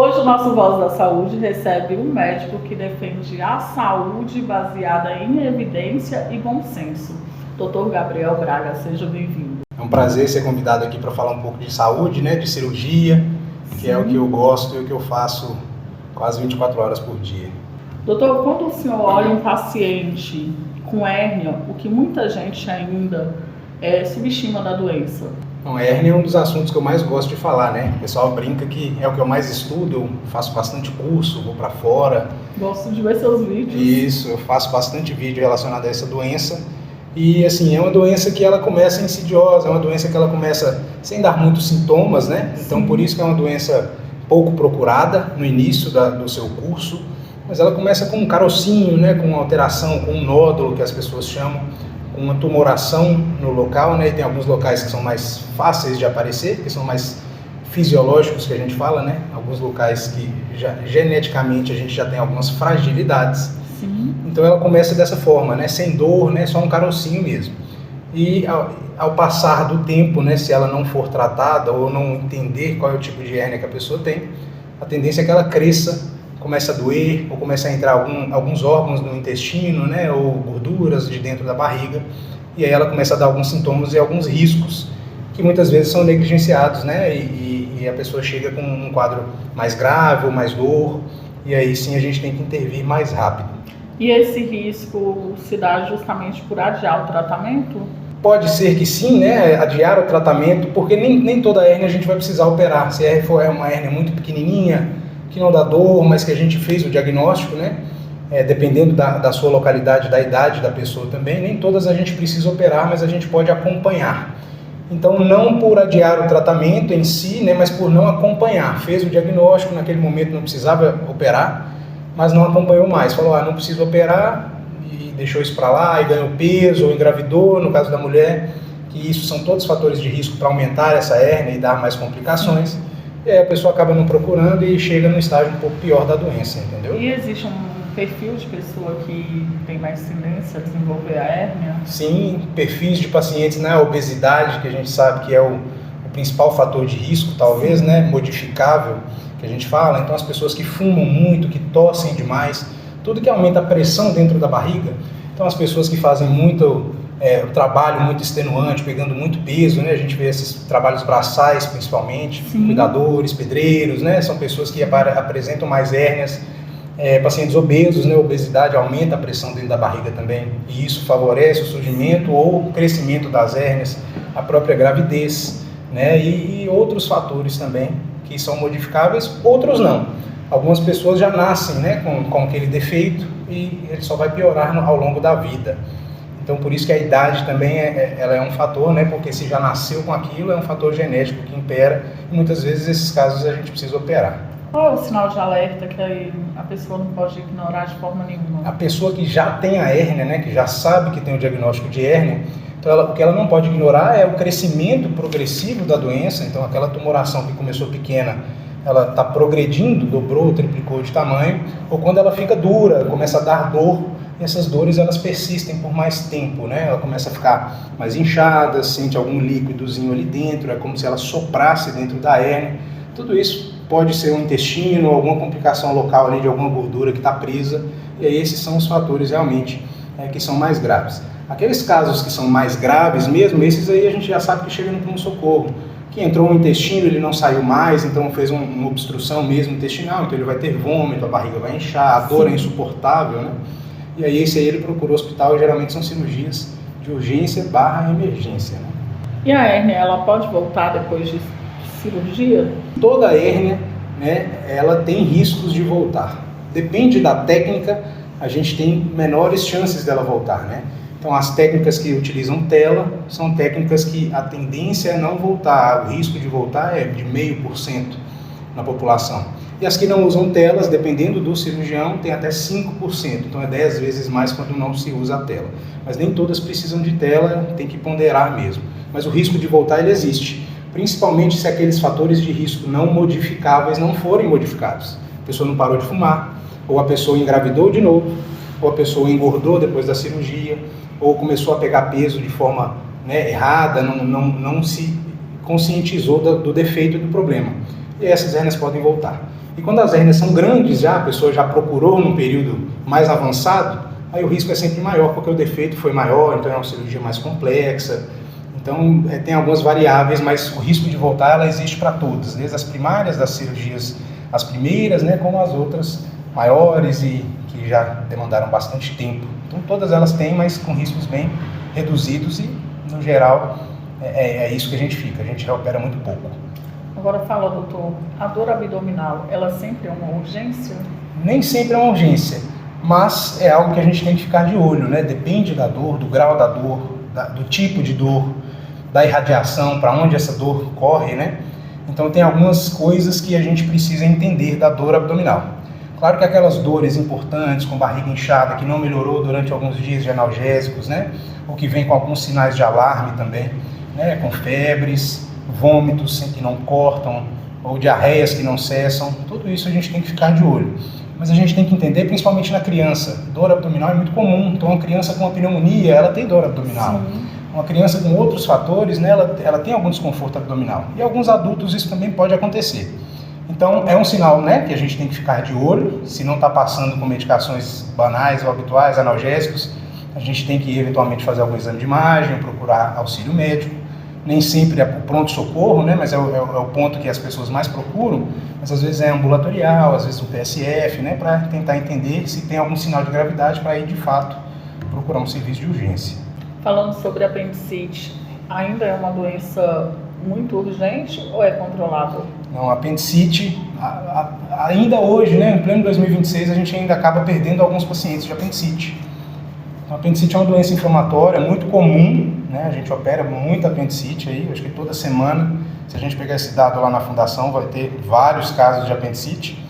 Hoje o nosso Voz da Saúde recebe um médico que defende a saúde baseada em evidência e bom senso. Dr. Gabriel Braga, seja bem-vindo. É um prazer ser convidado aqui para falar um pouco de saúde, né, de cirurgia, que é o que eu gosto e o que eu faço quase 24 horas por dia. Doutor, quando o senhor olha um paciente com hérnia, o que muita gente ainda subestima da doença? Bom, hérnia é um dos assuntos que eu mais gosto de falar, né? O pessoal brinca que é o que eu mais estudo, eu faço bastante curso, vou para fora. Gosto de ver seus vídeos. Isso, eu faço bastante vídeo relacionado a essa doença. E assim, é uma doença que ela começa insidiosa, é uma doença que ela começa sem dar muitos sintomas, né? Então por isso que é uma doença pouco procurada no início do seu curso, mas ela começa com um carocinho, né? Com uma alteração, com um nódulo que as pessoas chamam, com uma tumoração no local, né? E tem alguns locais que são mais fáceis de aparecer, que são mais fisiológicos, que a gente fala, né? Alguns locais que geneticamente a gente já tem algumas fragilidades. Sim. Então ela começa dessa forma, né? Sem dor, né? Só um carocinho mesmo. E ao passar do tempo, né? Se ela não for tratada ou não entender qual é o tipo de hérnia que a pessoa tem, a tendência é que ela cresça, comece a doer, ou comece a entrar alguns órgãos no intestino, né? Ou gorduras de dentro da barriga, e aí ela começa a dar alguns sintomas e alguns riscos que muitas vezes são negligenciados, né? E a pessoa chega com um quadro mais grave ou mais dor, e aí sim a gente tem que intervir mais rápido. E esse risco se dá justamente por adiar o tratamento? Pode ser que sim, né? Adiar o tratamento, porque nem toda hérnia a gente vai precisar operar. Se a hérnia for uma hérnia muito pequenininha, que não dá dor, mas que a gente fez o diagnóstico, né? Dependendo da sua localidade, da idade da pessoa também, nem todas a gente precisa operar, mas a gente pode acompanhar. Então, não por adiar o tratamento em si, né? Mas por não acompanhar. Fez o diagnóstico, naquele momento não precisava operar, mas não acompanhou mais. Falou, não preciso operar, e deixou isso para lá, e ganhou peso, ou engravidou, no caso da mulher, que isso são todos fatores de risco para aumentar essa hérnia e dar mais complicações. E aí a pessoa acaba não procurando e chega num estágio um pouco pior da doença, entendeu? E existe um perfil de pessoa que tem mais tendência a desenvolver a hérnia? Sim, perfis de pacientes na obesidade, que a gente sabe que é o principal fator de risco, talvez, né, modificável, que a gente fala. Então as pessoas que fumam muito, que tossem demais, tudo que aumenta a pressão dentro da barriga. Então as pessoas que fazem muito trabalho muito extenuante, pegando muito peso, né? A gente vê esses trabalhos braçais principalmente, cuidadores, pedreiros, né? São pessoas que apresentam mais hérnias. Pacientes obesos, né? Obesidade aumenta a pressão dentro da barriga também, e isso favorece o surgimento ou o crescimento das hérnias, a própria gravidez, né? E outros fatores também que são modificáveis, outros não. Algumas pessoas já nascem, né, com aquele defeito e ele só vai piorar ao longo da vida. Então, por isso que a idade também ela é um fator, né, porque se já nasceu com aquilo, é um fator genético que impera, e muitas vezes esses casos a gente precisa operar. Qual é o sinal de alerta que a pessoa não pode ignorar de forma nenhuma? A pessoa que já tem a hérnia, né, que já sabe que tem o diagnóstico de hérnia, então o que ela não pode ignorar é o crescimento progressivo da doença. Então aquela tumoração que começou pequena, ela está progredindo, dobrou, triplicou de tamanho, ou quando ela fica dura, começa a dar dor, e essas dores elas persistem por mais tempo, né? Ela começa a ficar mais inchada, sente algum líquidozinho ali dentro, é como se ela soprasse dentro da hérnia. Tudo isso pode ser um intestino, alguma complicação local ali de alguma gordura que está presa, e aí esses são os fatores realmente que são mais graves. Aqueles casos que são mais graves mesmo, esses aí a gente já sabe que chega no pronto-socorro, que entrou no intestino, ele não saiu mais, então fez uma obstrução mesmo intestinal, então ele vai ter vômito, a barriga vai inchar, a dor é insuportável, né? E aí esse aí ele procura o hospital, e geralmente são cirurgias de urgência/emergência, né? E a hérnia, ela pode voltar depois de cirurgia? Toda hérnia, né, ela tem riscos de voltar. Depende da técnica, a gente tem menores chances dela voltar, né? Então as técnicas que utilizam tela são técnicas que a tendência é não voltar, o risco de voltar é de 0,5% na população. E as que não usam telas, dependendo do cirurgião, tem até 5%, então é 10 vezes mais quando não se usa a tela. Mas nem todas precisam de tela, tem que ponderar mesmo. Mas o risco de voltar ele existe, principalmente se aqueles fatores de risco não modificáveis não forem modificados. A pessoa não parou de fumar, ou a pessoa engravidou de novo, ou a pessoa engordou depois da cirurgia, ou começou a pegar peso de forma, né, errada, não se conscientizou do defeito do problema. e essas hérnias podem voltar. E quando as hérnias são grandes já, a pessoa já procurou num período mais avançado, aí o risco é sempre maior, porque o defeito foi maior, então é uma cirurgia mais complexa. Então, tem algumas variáveis, mas o risco de voltar, ela existe para todas, desde as primárias das cirurgias, as primeiras, né, como as outras maiores e que já demandaram bastante tempo. Então, todas elas têm, mas com riscos bem reduzidos e, no geral, é isso que a gente fica, a gente reopera muito pouco. Agora fala, doutor, a dor abdominal, ela sempre é uma urgência? Nem sempre é uma urgência, mas é algo que a gente tem que ficar de olho, né? Depende da dor, do grau da dor, do tipo de dor, da irradiação, para onde essa dor corre, né? Então tem algumas coisas que a gente precisa entender da dor abdominal. Claro que aquelas dores importantes, com barriga inchada, que não melhorou durante alguns dias de analgésicos, né? Ou que vem com alguns sinais de alarme também, né? Com febres, vômitos que não cortam, ou diarreias que não cessam, tudo isso a gente tem que ficar de olho. Mas a gente tem que entender, principalmente na criança, dor abdominal é muito comum. Então, uma criança com uma pneumonia, ela tem dor abdominal. Sim. Uma criança com outros fatores, né, ela tem algum desconforto abdominal. E alguns adultos isso também pode acontecer. Então, é um sinal, né, que a gente tem que ficar de olho. Se não está passando com medicações banais ou habituais, analgésicos, a gente tem que eventualmente fazer algum exame de imagem, procurar auxílio médico. Nem sempre é o pronto-socorro, né, mas é o ponto que as pessoas mais procuram, mas às vezes é ambulatorial, às vezes o PSF, né, para tentar entender se tem algum sinal de gravidade para ir, de fato, procurar um serviço de urgência. Falando sobre apendicite, ainda é uma doença muito urgente ou é controlável? Não, apendicite, ainda hoje, né, em pleno 2026, a gente ainda acaba perdendo alguns pacientes de apendicite. A apendicite é uma doença inflamatória muito comum, né? A gente opera muito apendicite aí, acho que toda semana, se a gente pegar esse dado lá na fundação, vai ter vários casos de apendicite.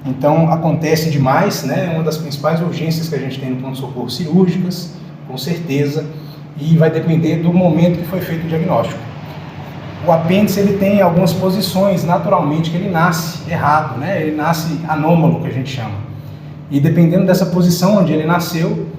Então, acontece demais, né? É uma das principais urgências que a gente tem no pronto-socorro, cirúrgicas, com certeza, e vai depender do momento que foi feito o diagnóstico. O apêndice, ele tem algumas posições, naturalmente, que ele nasce errado, né? Ele nasce anômalo, que a gente chama. E dependendo dessa posição onde ele nasceu,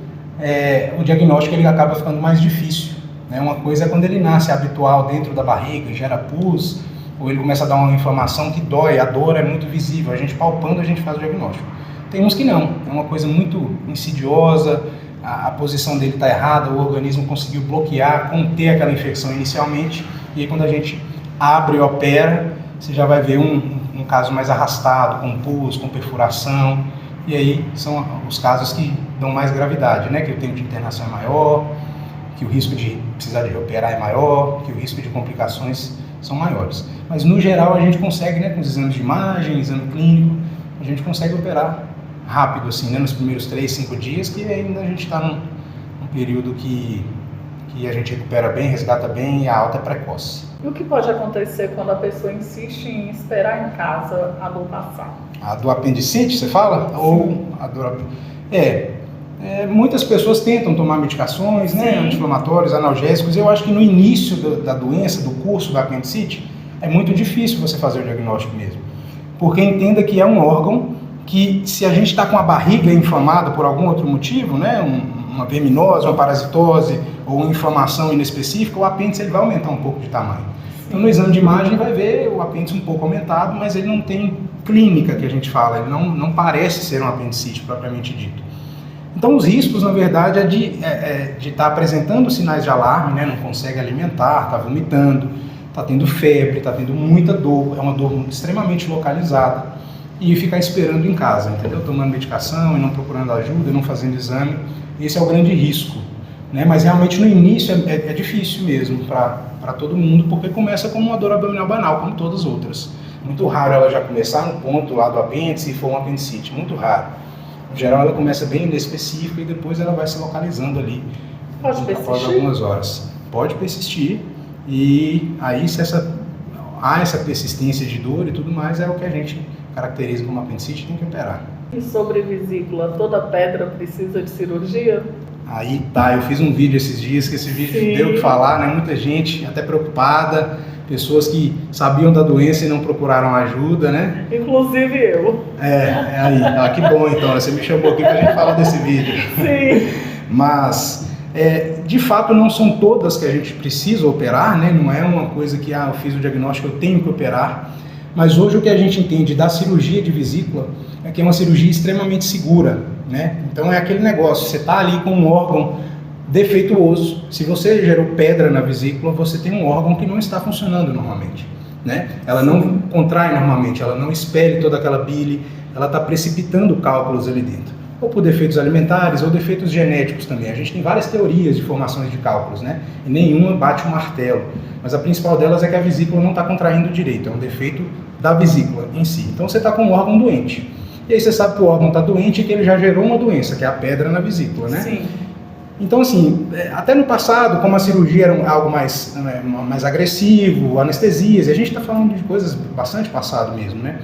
o diagnóstico ele acaba ficando mais difícil, né? Uma coisa é quando ele nasce habitual dentro da barriga, gera pus, ou ele começa a dar uma inflamação que dói, a dor é muito visível, a gente palpando a gente faz o diagnóstico. Tem uns que não, é uma coisa muito insidiosa, a posição dele está errada, o organismo conseguiu bloquear, conter aquela infecção inicialmente, e aí quando a gente abre e opera, você já vai ver um caso mais arrastado, com pus, com perfuração. E aí são os casos que dão mais gravidade, né? Que o tempo de internação é maior, que o risco de precisar de reoperar é maior, que o risco de complicações são maiores. Mas no geral a gente consegue, né, com os exames de imagem, exame clínico, a gente consegue operar rápido, assim, né, nos primeiros 3, 5 dias, que ainda a gente está num período que a gente recupera bem, resgata bem e a alta é precoce. E o que pode acontecer quando a pessoa insiste em esperar em casa a dor passar? A do apendicite, você fala? Sim. Ou a dor... muitas pessoas tentam tomar medicações, né, anti-inflamatórios, analgésicos. Eu acho que no início da doença, do curso da apendicite, é muito difícil você fazer o diagnóstico mesmo. Porque entenda que é um órgão que, se a gente está com a barriga inflamada por algum outro motivo, né, uma verminose, uma parasitose ou uma inflamação inespecífica, o apêndice ele vai aumentar um pouco de tamanho. Então, no exame de imagem vai ver o apêndice um pouco aumentado, mas ele não tem clínica, que a gente fala, ele não parece ser um apendicite propriamente dito. Então, os riscos, na verdade, é de estar apresentando sinais de alarme, né? Não consegue alimentar, está vomitando, está tendo febre, está tendo muita dor, é uma dor extremamente localizada, e ficar esperando em casa, entendeu? Tomando medicação e não procurando ajuda, não fazendo exame, esse é o grande risco, né? Mas realmente no início é difícil mesmo para todo mundo, porque começa como uma dor abdominal banal, como todas as outras. Muito raro ela já começar no ponto lá do apêndice e for um apendicite, muito raro. No geral ela começa bem inespecífica e depois ela vai se localizando ali após algumas horas. Pode persistir, e aí se há essa persistência de dor e tudo mais, é o que a gente caracteriza como apendicite, tem que operar. E sobre vesícula, toda pedra precisa de cirurgia? Aí tá, eu fiz um vídeo esses dias, que esse vídeo deu o que falar, né? Muita gente até preocupada, pessoas que sabiam da doença e não procuraram ajuda, né? Inclusive eu. Aí, que bom então, você me chamou aqui pra gente falar desse vídeo. Sim. Mas, de fato, não são todas que a gente precisa operar, né? Não é uma coisa que, eu fiz o diagnóstico, eu tenho que operar. Mas hoje o que a gente entende da cirurgia de vesícula é que é uma cirurgia extremamente segura, né? Então é aquele negócio, você está ali com um órgão defeituoso, se você gerou pedra na vesícula, você tem um órgão que não está funcionando normalmente, né? Ela não contrai normalmente, ela não expele toda aquela bile, ela está precipitando cálculos ali dentro, ou por defeitos alimentares ou defeitos genéticos também. A gente tem várias teorias de formações de cálculos, né? E nenhuma bate o martelo, mas a principal delas é que a vesícula não está contraindo direito, é um defeito da vesícula em si. Então você está com um órgão doente, e aí você sabe que o órgão está doente e que ele já gerou uma doença, que é a pedra na vesícula, né? Sim. Então, assim, até no passado, como a cirurgia era algo mais agressivo, anestesias, e a gente está falando de coisas bastante passado mesmo, né?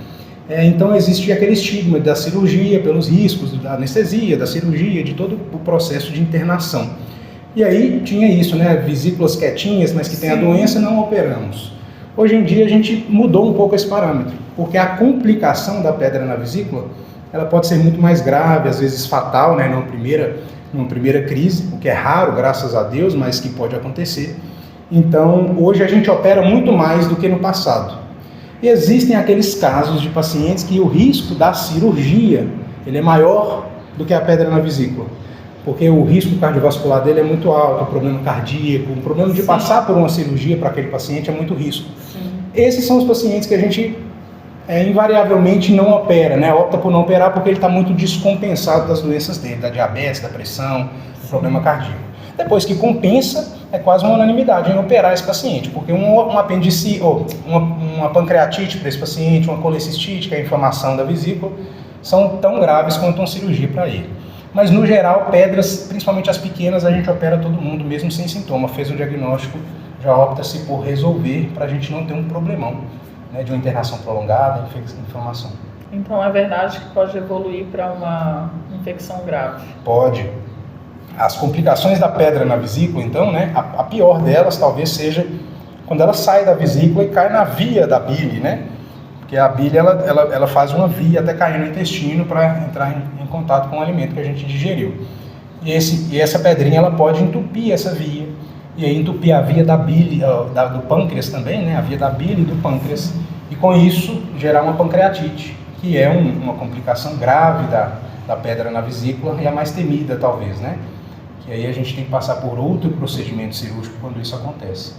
Então existe aquele estigma da cirurgia pelos riscos da anestesia, da cirurgia, de todo o processo de internação. E aí tinha isso, né? Vesículas quietinhas, mas que tem a doença, não operamos. Hoje em dia a gente mudou um pouco esse parâmetro, porque a complicação da pedra na vesícula, ela pode ser muito mais grave, às vezes fatal, né? Numa primeira crise, o que é raro, graças a Deus, mas que pode acontecer. Então, hoje a gente opera muito mais do que no passado. E existem aqueles casos de pacientes que o risco da cirurgia ele é maior do que a pedra na vesícula, porque o risco cardiovascular dele é muito alto, o problema cardíaco, o problema de passar por uma cirurgia para aquele paciente é muito risco. Sim. Esses são os pacientes que a gente invariavelmente não opera, né? Opta por não operar porque ele está muito descompensado das doenças dele, da diabetes, da pressão, do problema cardíaco. Depois que compensa, é quase uma unanimidade em operar esse paciente, porque um apendicite, ou uma pancreatite para esse paciente, uma colecistite, que é a inflamação da vesícula, são tão graves quanto uma cirurgia para ele. Mas no geral, pedras, principalmente as pequenas, a gente opera todo mundo, mesmo sem sintoma. Fez o diagnóstico, já opta-se por resolver para a gente não ter um problemão, né, de uma internação prolongada, inflamação. Então é verdade que pode evoluir para uma infecção grave? Pode. As complicações da pedra na vesícula, então, né, a pior delas talvez seja quando ela sai da vesícula e cai na via da bile, né? Porque a bile ela faz uma via até cair no intestino para entrar em contato com o alimento que a gente digeriu. E essa pedrinha ela pode entupir essa via, e aí entupir a via da bile, do pâncreas também, né? A via da bile e do pâncreas, e com isso gerar uma pancreatite, que é uma complicação grave da pedra na vesícula e a mais temida talvez, né? Que aí a gente tem que passar por outro procedimento cirúrgico quando isso acontece,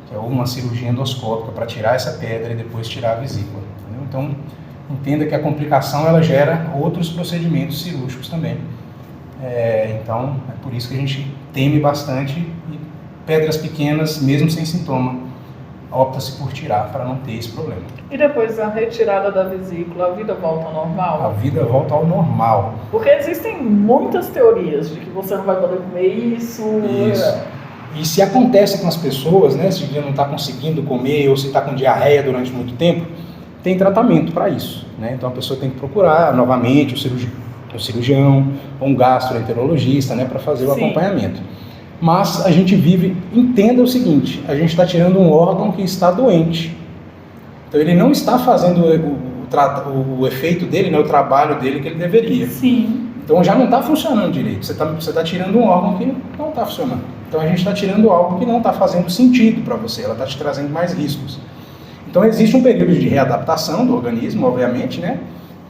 que é uma cirurgia endoscópica para tirar essa pedra e depois tirar a vesícula. Entendeu? Então, entenda que a complicação ela gera outros procedimentos cirúrgicos também. Então, é por isso que a gente teme bastante e pedras pequenas, mesmo sem sintoma, opta-se por tirar para não ter esse problema. E depois da retirada da vesícula, a vida volta ao normal? A vida volta ao normal. Porque existem muitas teorias de que você não vai poder comer isso. E se acontece com as pessoas, né, se não está conseguindo comer ou se está com diarreia durante muito tempo, tem tratamento para isso, né? Então a pessoa tem que procurar novamente o cirurgião ou um gastroenterologista, né, para fazer o acompanhamento. Mas a gente entenda o seguinte, a gente está tirando um órgão que está doente. Então ele não está fazendo o efeito dele, né, o trabalho dele que ele deveria. Sim. Então já não está funcionando direito, você está tirando um órgão que não está funcionando. Então a gente está tirando algo que não está fazendo sentido para você, ela está te trazendo mais riscos. Então existe um período de readaptação do organismo, obviamente, né,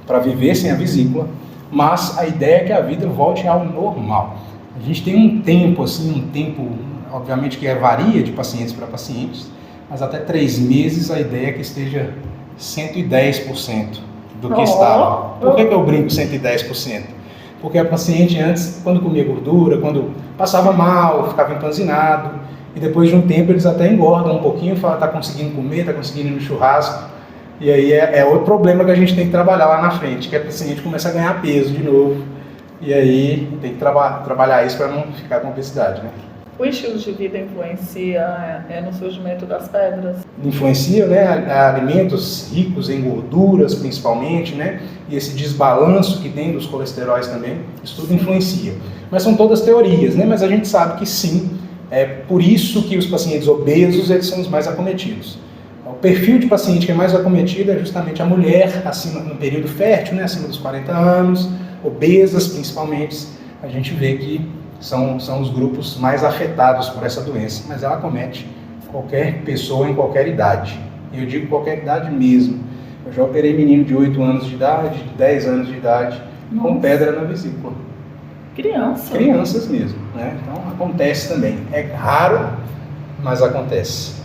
para viver sem a vesícula, mas a ideia é que a vida volte ao normal. A gente tem um tempo, obviamente que varia de pacientes para pacientes, mas até 3 meses a ideia é que esteja 110% do que estava. Por que eu brinco 110%? Porque a paciente antes, quando comia gordura, quando passava mal, ficava empanzinado, e depois de um tempo eles até engordam um pouquinho, falam, tá conseguindo comer, tá conseguindo ir no churrasco, e aí é outro problema que a gente tem que trabalhar lá na frente, que a paciente começa a ganhar peso de novo, e aí tem que trabalhar isso para não ficar com obesidade, né? O estilo de vida influencia no surgimento das pedras? Influencia, né? Alimentos ricos em gorduras, principalmente, né? E esse desbalanço que tem dos colesteróis também, isso tudo influencia. Mas são todas teorias, né? Mas a gente sabe que sim, é por isso que os pacientes obesos, eles são os mais acometidos. O perfil de paciente que é mais acometido é justamente a mulher, no período fértil, né? Acima dos 40 anos, obesas principalmente, a gente vê que são os grupos mais afetados por essa doença, mas ela acomete qualquer pessoa em qualquer idade. Eu digo qualquer idade mesmo. Eu já operei menino de 8 anos de idade, de 10 anos de idade, com pedra na vesícula. Criança? Crianças mesmo, né? Então acontece também. É raro, mas acontece.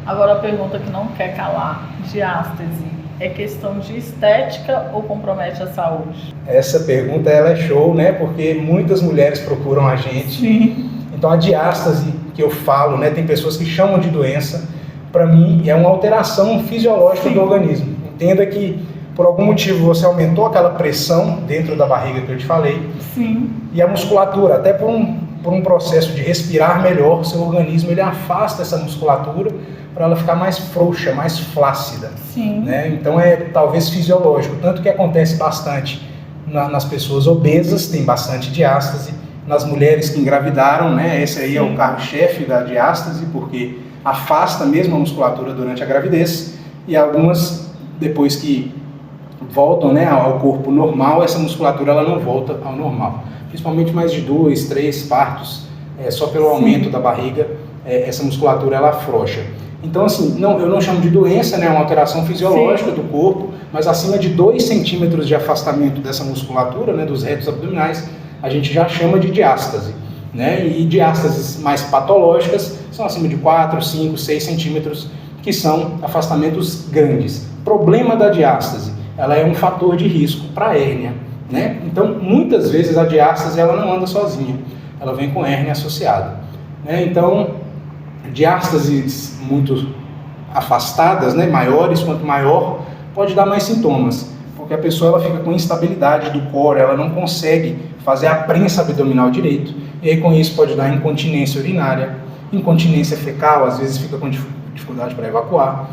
Agora a pergunta que não quer calar, diástase, é questão de estética ou compromete a saúde? Essa pergunta ela é show, né? Porque muitas mulheres procuram a gente. Sim. Então a diástase que eu falo, né? Tem pessoas que chamam de doença. Para mim é uma alteração fisiológica do organismo. Entenda que por algum motivo você aumentou aquela pressão dentro da barriga que eu te falei. Sim. E a musculatura, até por um processo de respirar melhor, seu organismo ele afasta essa musculatura para ela ficar mais frouxa, mais flácida. Sim. Né? Então é talvez fisiológico, tanto que acontece bastante nas pessoas obesas, tem bastante diástase, nas mulheres que engravidaram, né? Esse aí é o carro-chefe da diástase, porque afasta mesmo a musculatura durante a gravidez, e algumas, depois que voltam, né, ao corpo normal, essa musculatura ela não volta ao normal. Principalmente mais de 2, 3 partos, só pelo aumento da barriga, essa musculatura ela afrouxa. Então, assim, eu não chamo de doença, né, é uma alteração fisiológica do corpo, mas acima de 2 centímetros de afastamento dessa musculatura, né, dos retos abdominais, a gente já chama de diástase. Né? E diástases mais patológicas são acima de 4, 5, 6 centímetros, que são afastamentos grandes. Problema da diástase, ela é um fator de risco para a hérnia. Né? Então, muitas vezes a diástase ela não anda sozinha, ela vem com hérnia associada. Né? Então, diástases muito afastadas, né, maiores, quanto maior, pode dar mais sintomas, porque a pessoa ela fica com instabilidade do core, ela não consegue fazer a prensa abdominal direito, e aí com isso pode dar incontinência urinária, incontinência fecal, às vezes fica com dificuldade para evacuar.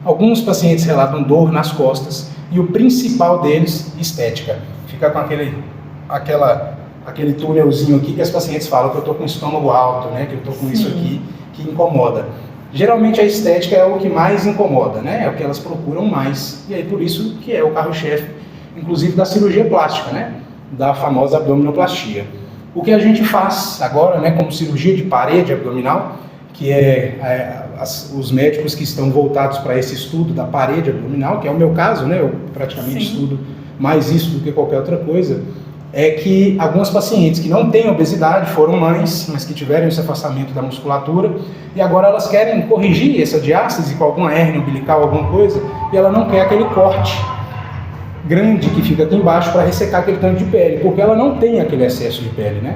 Alguns pacientes relatam dor nas costas, e o principal deles, estética. Fica com aquele túnelzinho aqui que as pacientes falam que eu estou com o estômago alto, né, que eu estou com isso aqui, que incomoda. Geralmente a estética é o que mais incomoda, né? É o que elas procuram mais. E aí por isso que é o carro-chefe, inclusive da cirurgia plástica, né? Da famosa abdominoplastia. O que a gente faz agora, né, como cirurgia de parede abdominal, que os médicos que estão voltados para esse estudo da parede abdominal, que é o meu caso, né? Eu praticamente estudo mais isso do que qualquer outra coisa, é que algumas pacientes que não têm obesidade, foram mães, mas que tiveram esse afastamento da musculatura, e agora elas querem corrigir essa diástase com alguma hérnia umbilical, alguma coisa, e ela não quer aquele corte grande que fica aqui embaixo para ressecar aquele tanto de pele, porque ela não tem aquele excesso de pele, né?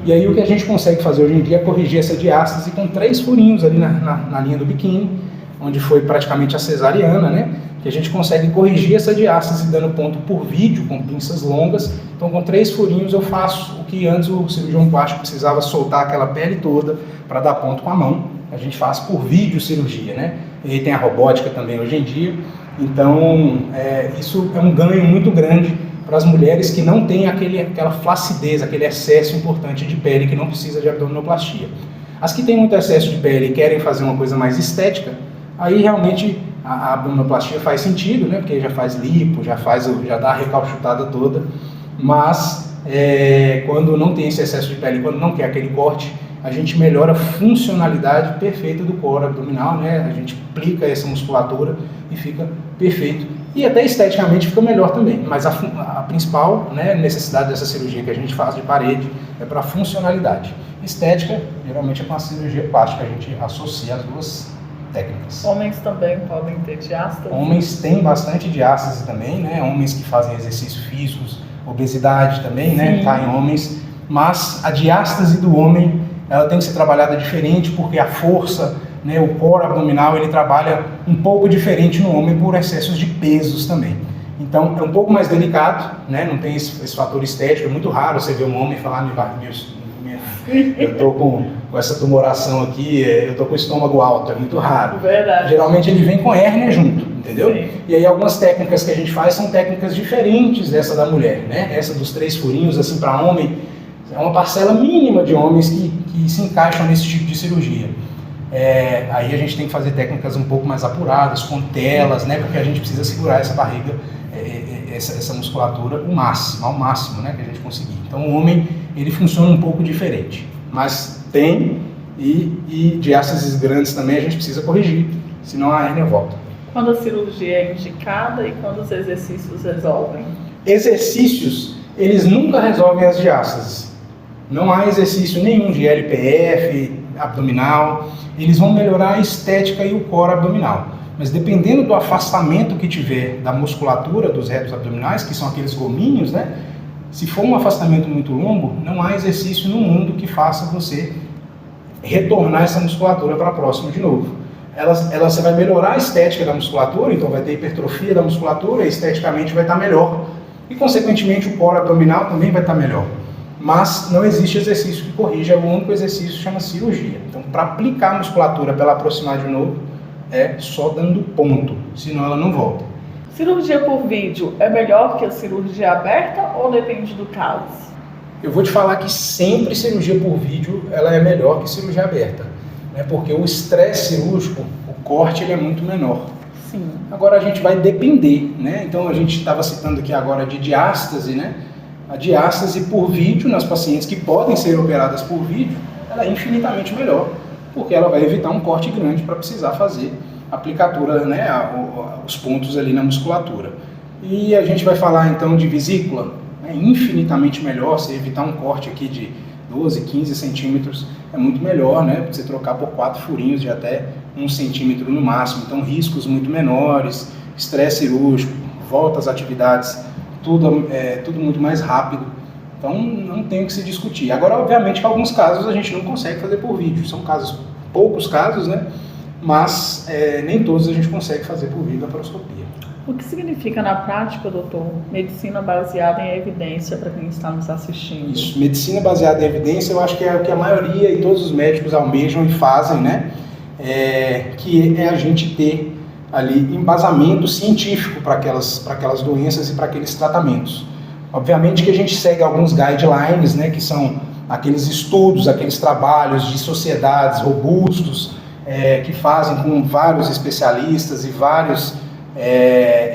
E aí o que a gente consegue fazer hoje em dia é corrigir essa diástase com 3 furinhos ali na linha do biquíni, onde foi praticamente a cesariana, né? Que a gente consegue corrigir essa diástase dando ponto por vídeo, com pinças longas. Então com 3 furinhos eu faço o que antes o cirurgião plástico precisava soltar aquela pele toda para dar ponto com a mão. A gente faz por vídeo cirurgia, né? E aí tem a robótica também hoje em dia. Então isso é um ganho muito grande para as mulheres que não têm aquela flacidez, aquele excesso importante de pele que não precisa de abdominoplastia. As que têm muito excesso de pele e querem fazer uma coisa mais estética, aí realmente a abdominoplastia faz sentido, né? Porque já faz lipo, já dá a recalchutada toda, mas quando não tem esse excesso de pele, quando não quer aquele corte, a gente melhora a funcionalidade perfeita do core abdominal, né? A gente aplica essa musculatura e fica perfeito. E até esteticamente fica melhor também, mas a principal, né, necessidade dessa cirurgia que a gente faz de parede é para funcionalidade. Estética, geralmente é com a cirurgia plástica, a gente associa as duas técnicas. Homens também podem ter diástase? Homens têm bastante diástase também, né? Homens que fazem exercícios físicos, obesidade também, né? Tá em homens, mas a diástase do homem, ela tem que ser trabalhada diferente, porque a força, né, o core abdominal, ele trabalha um pouco diferente no homem por excessos de pesos também. Então é um pouco mais delicado, né? Não tem esse fator estético, é muito raro você ver um homem falar, eu estou com essa tumoração aqui, eu estou com o estômago alto, é muito raro. Verdade. Geralmente ele vem com hérnia junto, entendeu? Sim. E aí algumas técnicas que a gente faz são técnicas diferentes dessa da mulher, né? Essa dos 3 furinhos, assim, para homem, é uma parcela mínima de homens que se encaixam nesse tipo de cirurgia. Aí a gente tem que fazer técnicas um pouco mais apuradas, com telas, né? Porque a gente precisa segurar essa barriga, essa musculatura ao máximo, né? Que a gente conseguir. Então o homem, ele funciona um pouco diferente, mas tem, e diástases grandes também a gente precisa corrigir, senão a hérnia volta. Quando a cirurgia é indicada e quando os exercícios resolvem? Exercícios, eles nunca resolvem as diástases. Não há exercício nenhum de LPF, abdominal. Eles vão melhorar a estética e o core abdominal. Mas dependendo do afastamento que tiver da musculatura dos retos abdominais, que são aqueles gominhos, né? Se for um afastamento muito longo, não há exercício no mundo que faça você retornar essa musculatura para próximo de novo. Você vai melhorar a estética da musculatura, então vai ter hipertrofia da musculatura e esteticamente vai estar melhor. E, consequentemente, o core abdominal também vai estar melhor. Mas não existe exercício que corrija, o único exercício chama cirurgia. Então, para aplicar a musculatura para ela aproximar de novo, é só dando ponto, senão ela não volta. Cirurgia por vídeo é melhor que a cirurgia aberta ou depende do caso? Eu vou te falar que sempre cirurgia por vídeo ela é melhor que cirurgia aberta, né? Porque o estresse cirúrgico, o corte, ele é muito menor. Sim. Agora a gente vai depender, né? Então a gente estava citando aqui agora de diástase, né? A diástase por vídeo nas pacientes que podem ser operadas por vídeo, ela é infinitamente melhor, porque ela vai evitar um corte grande para precisar fazer aplicatura, né? Os pontos ali na musculatura. E a gente vai falar então de vesícula, né? Infinitamente melhor, você evitar um corte aqui de 12, 15 centímetros, é muito melhor, né? Você trocar por 4 furinhos de até 1 centímetro no máximo, então riscos muito menores, estresse cirúrgico, volta às atividades, tudo muito mais rápido, então não tem o que se discutir. Agora, obviamente que alguns casos a gente não consegue fazer por vídeo, são poucos casos, né? Mas nem todos a gente consegue fazer por vídeo a laparoscopia. O que significa na prática, doutor, medicina baseada em evidência para quem está nos assistindo? Isso, medicina baseada em evidência, eu acho que é o que a maioria e todos os médicos almejam e fazem, né? Que é a gente ter ali embasamento científico para aquelas doenças e para aqueles tratamentos. Obviamente que a gente segue alguns guidelines, né? Que são aqueles estudos, aqueles trabalhos de sociedades robustos, que fazem com vários especialistas e vários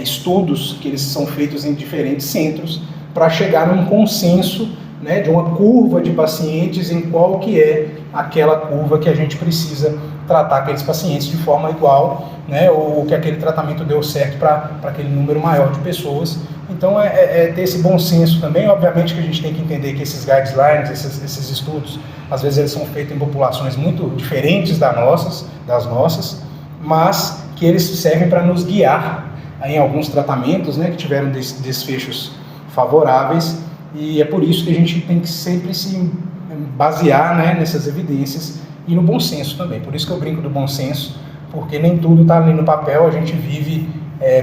estudos que eles são feitos em diferentes centros para chegar num consenso, né, de uma curva de pacientes em qual que é aquela curva que a gente precisa tratar aqueles pacientes de forma igual, né, ou que aquele tratamento deu certo para aquele número maior de pessoas. Então ter esse bom senso também. Obviamente que a gente tem que entender que esses guidelines, esses estudos, às vezes eles são feitos em populações muito diferentes das nossas, mas que eles servem para nos guiar em alguns tratamentos, né, que tiveram desfechos favoráveis, e é por isso que a gente tem que sempre se basear, né, nessas evidências e no bom senso também. Por isso que eu brinco do bom senso, porque nem tudo está ali no papel, a gente vive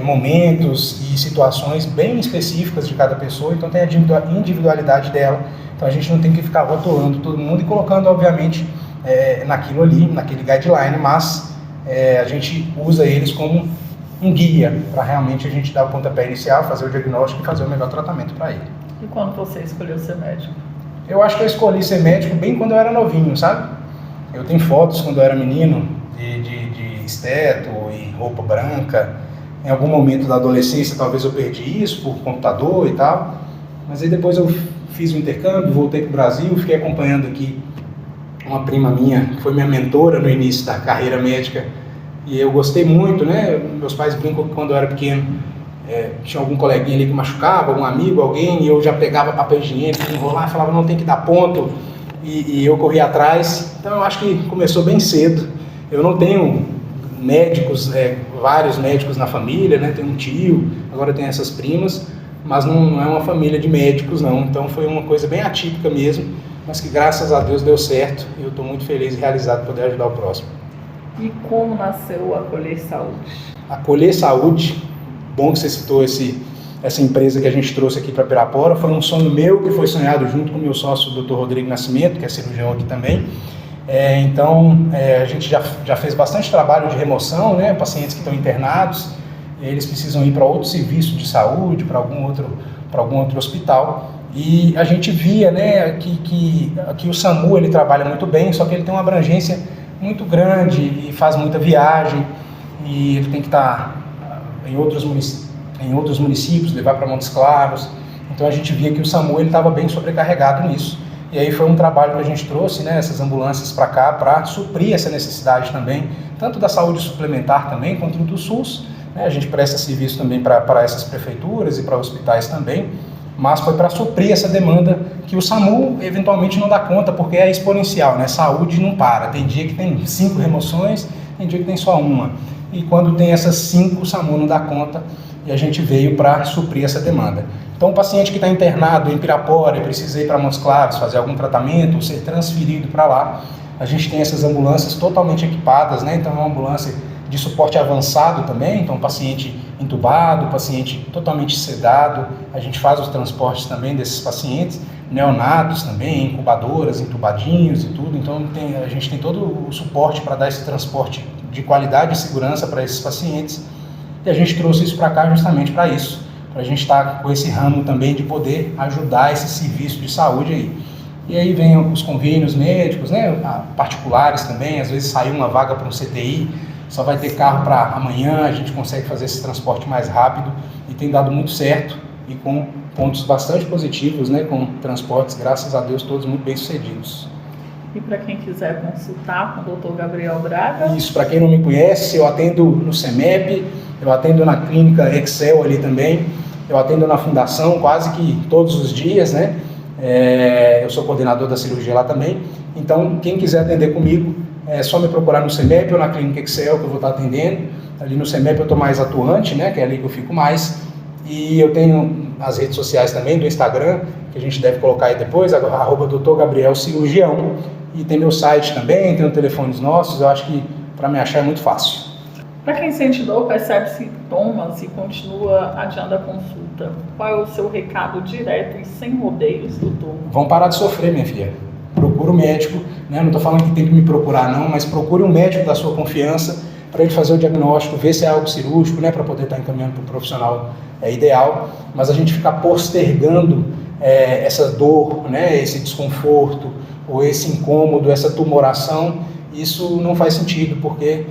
momentos e situações bem específicas de cada pessoa, então tem a individualidade dela, então a gente não tem que ficar rotulando todo mundo e colocando, obviamente, naquilo ali, naquele guideline, mas a gente usa eles como um guia para realmente a gente dar o pontapé inicial, fazer o diagnóstico e fazer o melhor tratamento para ele. E quando você escolheu ser médico? Eu acho que eu escolhi ser médico bem quando eu era novinho, sabe? Eu tenho fotos quando eu era menino de esteto e roupa branca. Em algum momento da adolescência talvez eu perdi isso por computador e tal, mas aí depois eu fiz o intercâmbio, voltei para o Brasil, fiquei acompanhando aqui uma prima minha, que foi minha mentora no início da carreira médica, e eu gostei muito, né? Meus pais brincam que quando eu era pequeno, tinha algum coleguinha ali que machucava, algum amigo, alguém, e eu já pegava papel higiênico, enrolava e falava, não, tem que dar ponto, e eu corria atrás. Então eu acho que começou bem cedo. Eu não tenho médicos, vários médicos na família, né? Tenho um tio, agora tenho essas primas, mas não é uma família de médicos, não. Então foi uma coisa bem atípica mesmo, mas que graças a Deus deu certo, e eu estou muito feliz e realizado por poder ajudar o próximo. E como nasceu a Acolher Saúde? Acolher Saúde, bom que você citou essa empresa que a gente trouxe aqui para Pirapora, foi um sonho meu que foi sonhado junto com o meu sócio, o Dr. Rodrigo Nascimento, que é cirurgião aqui também. Então, a gente já fez bastante trabalho de remoção, né? Pacientes que estão internados, eles precisam ir para outro serviço de saúde, para algum outro hospital. E a gente via, né, que o SAMU ele trabalha muito bem, só que ele tem uma abrangência muito grande e faz muita viagem, e ele tem que estar em outros municípios, levar para Montes Claros. Então a gente via que o SAMU estava bem sobrecarregado nisso. E aí foi um trabalho que a gente trouxe, né, essas ambulâncias para cá, para suprir essa necessidade também, tanto da saúde suplementar também, quanto do SUS, né? A gente presta serviço também para essas prefeituras e para hospitais também, mas foi para suprir essa demanda que o SAMU eventualmente não dá conta, porque é exponencial, né? Saúde não para, tem dia que tem 5 remoções, tem dia que tem só uma, e quando tem essas 5, o SAMU não dá conta, e a gente veio para suprir essa demanda. Então, o paciente que está internado em Pirapora e precisa ir para Montes Claros fazer algum tratamento ou ser transferido para lá, a gente tem essas ambulâncias totalmente equipadas, né? Então, é uma ambulância de suporte avançado também, então paciente entubado, paciente totalmente sedado, a gente faz os transportes também desses pacientes, neonatos também, incubadoras, entubadinhos e tudo, então a gente tem todo o suporte para dar esse transporte de qualidade e segurança para esses pacientes, e a gente trouxe isso para cá justamente para isso, para a gente estar com esse ramo também de poder ajudar esse serviço de saúde aí. E aí vem os convênios médicos, né, particulares também, às vezes saiu uma vaga para um CTI, só vai ter carro para amanhã, a gente consegue fazer esse transporte mais rápido e tem dado muito certo e com pontos bastante positivos, né, com transportes, graças a Deus, todos muito bem sucedidos. E para quem quiser consultar com o Dr. Gabriel Braga? Isso, para quem não me conhece, eu atendo no CEMEP, eu atendo na clínica Excel ali também, eu atendo na fundação quase que todos os dias, né? Eu sou coordenador da cirurgia lá também, então quem quiser atender comigo, é só me procurar no CEMEP ou na clínica Excel que eu vou estar atendendo. Ali no CEMEP eu estou mais atuante, né, que é ali que eu fico mais. E eu tenho as redes sociais também, do Instagram, que a gente deve colocar aí depois, @Dr. Gabriel Cirurgião. E tem meu site também, tem os telefones nossos, eu acho que para me achar é muito fácil. Para quem sente dor, percebe sintomas e continua adiando a consulta, qual é o seu recado direto e sem rodeios, doutor? Vão parar de sofrer, minha filha. Procura o médico, né? Não estou falando que tem que me procurar não, mas procure um médico da sua confiança para ele fazer o diagnóstico, ver se é algo cirúrgico, né? Para poder estar encaminhando para o profissional ideal, mas a gente ficar postergando essa dor, né? Esse desconforto, ou esse incômodo, essa tumoração, isso não faz sentido, porque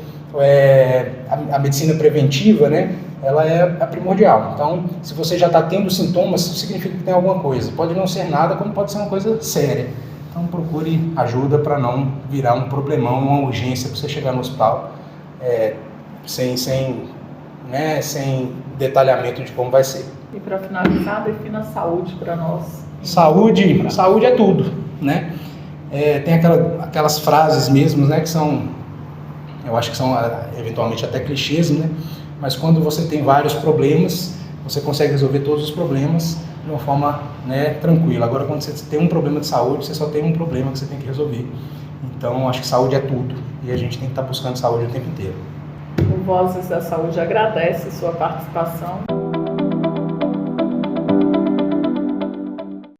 a medicina preventiva, né? Ela é a primordial. Então, se você já está tendo sintomas, significa que tem alguma coisa. Pode não ser nada, como pode ser uma coisa séria. Então procure ajuda para não virar um problemão, uma urgência para você chegar no hospital sem detalhamento de como vai ser. E para finalizar, defina saúde para nós. Saúde é tudo, né? Tem aquelas frases mesmo, né, que são, eu acho que são eventualmente até clichês, né? Mas quando você tem vários problemas, você consegue resolver todos os problemas de uma forma, né, tranquila. Agora, quando você tem um problema de saúde, você só tem um problema que você tem que resolver. Então, acho que saúde é tudo e a gente tem que estar buscando saúde o tempo inteiro. O Vozes da Saúde agradece sua participação.